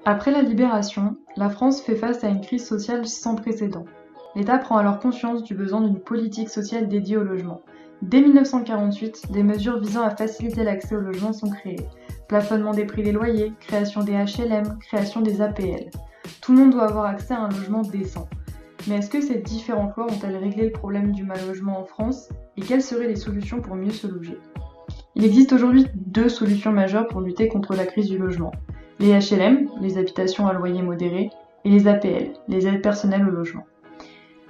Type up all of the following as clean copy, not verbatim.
Après la Libération, la France fait face à une crise sociale sans précédent. L'État prend alors conscience du besoin d'une politique sociale dédiée au logement. Dès 1948, des mesures visant à faciliter l'accès au logement sont créées. Plafonnement des prix des loyers, création des HLM, création des APL. Tout le monde doit avoir accès à un logement décent. Mais est-ce que ces différentes lois ont-elles réglé le problème du mal-logement en France? Et quelles seraient les solutions pour mieux se loger? Il existe aujourd'hui deux solutions majeures pour lutter contre la crise du logement. Les HLM, les habitations à loyer modéré, et les APL, les aides personnelles au logement.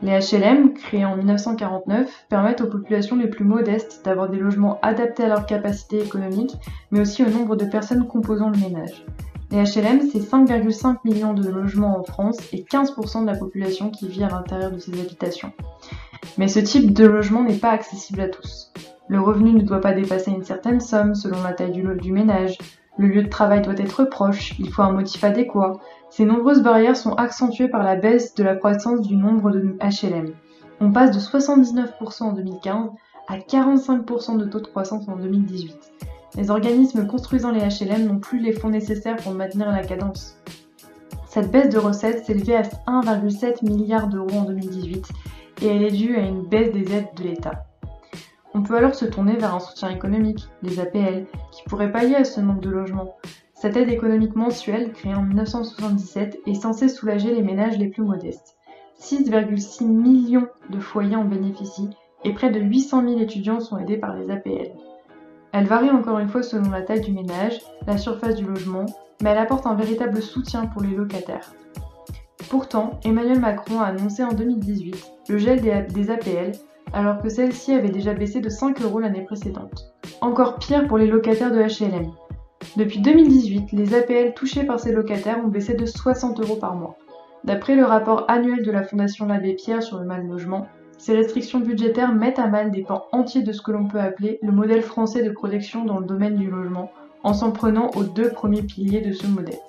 Les HLM, créés en 1949, permettent aux populations les plus modestes d'avoir des logements adaptés à leur capacité économique, mais aussi au nombre de personnes composant le ménage. Les HLM, c'est 5,5 millions de logements en France et 15% de la population qui vit à l'intérieur de ces habitations. Mais ce type de logement n'est pas accessible à tous. Le revenu ne doit pas dépasser une certaine somme selon la taille du ménage. Le lieu de travail doit être proche, il faut un motif adéquat. Ces nombreuses barrières sont accentuées par la baisse de la croissance du nombre de HLM. On passe de 79% en 2015 à 45% de taux de croissance en 2018. Les organismes construisant les HLM n'ont plus les fonds nécessaires pour maintenir la cadence. Cette baisse de recettes s'élevait à 1,7 milliard d'euros en 2018 et elle est due à une baisse des aides de l'État. On peut alors se tourner vers un soutien économique, les APL, qui pourrait pallier à ce manque de logements. Cette aide économique mensuelle, créée en 1977, est censée soulager les ménages les plus modestes. 6,6 millions de foyers en bénéficient et près de 800 000 étudiants sont aidés par les APL. Elle varie encore une fois selon la taille du ménage, la surface du logement, mais elle apporte un véritable soutien pour les locataires. Pourtant, Emmanuel Macron a annoncé en 2018 le gel des APL, alors que celle-ci avait déjà baissé de 5 € l'année précédente. Encore pire pour les locataires de HLM. Depuis 2018, les APL touchés par ces locataires ont baissé de 60 € par mois. D'après le rapport annuel de la Fondation l'Abbé Pierre sur le mal-logement, ces restrictions budgétaires mettent à mal des pans entiers de ce que l'on peut appeler le modèle français de protection dans le domaine du logement, en s'en prenant aux deux premiers piliers de ce modèle.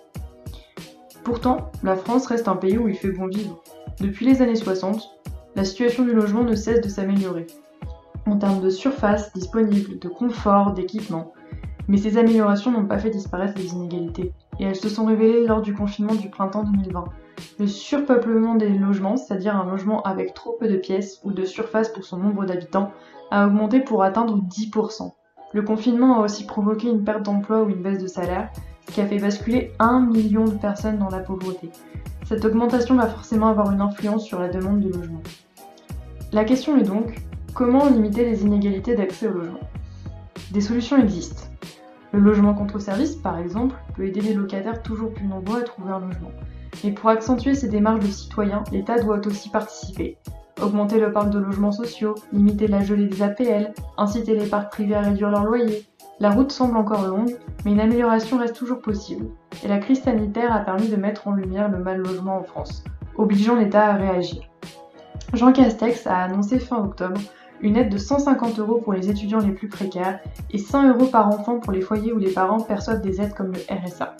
Pourtant, la France reste un pays où il fait bon vivre. Depuis les années 60, la situation du logement ne cesse de s'améliorer, en termes de surface disponible, de confort, d'équipement. Mais ces améliorations n'ont pas fait disparaître les inégalités, et elles se sont révélées lors du confinement du printemps 2020. Le surpeuplement des logements, c'est-à-dire un logement avec trop peu de pièces ou de surface pour son nombre d'habitants, a augmenté pour atteindre 10%. Le confinement a aussi provoqué une perte d'emploi ou une baisse de salaire, ce qui a fait basculer 1 million de personnes dans la pauvreté. Cette augmentation va forcément avoir une influence sur la demande de logement. La question est donc, comment limiter les inégalités d'accès au logement? Des solutions existent. Le logement contre service, par exemple, peut aider les locataires toujours plus nombreux à trouver un logement. Mais pour accentuer ces démarches de citoyens, l'État doit aussi participer. Augmenter le parc de logements sociaux, limiter la gelée des APL, inciter les parcs privés à réduire leurs loyers. La route semble encore longue, mais une amélioration reste toujours possible. Et la crise sanitaire a permis de mettre en lumière le mal-logement en France, obligeant l'État à réagir. Jean Castex a annoncé fin octobre une aide de 150 € pour les étudiants les plus précaires et 100 € par enfant pour les foyers où les parents perçoivent des aides comme le RSA.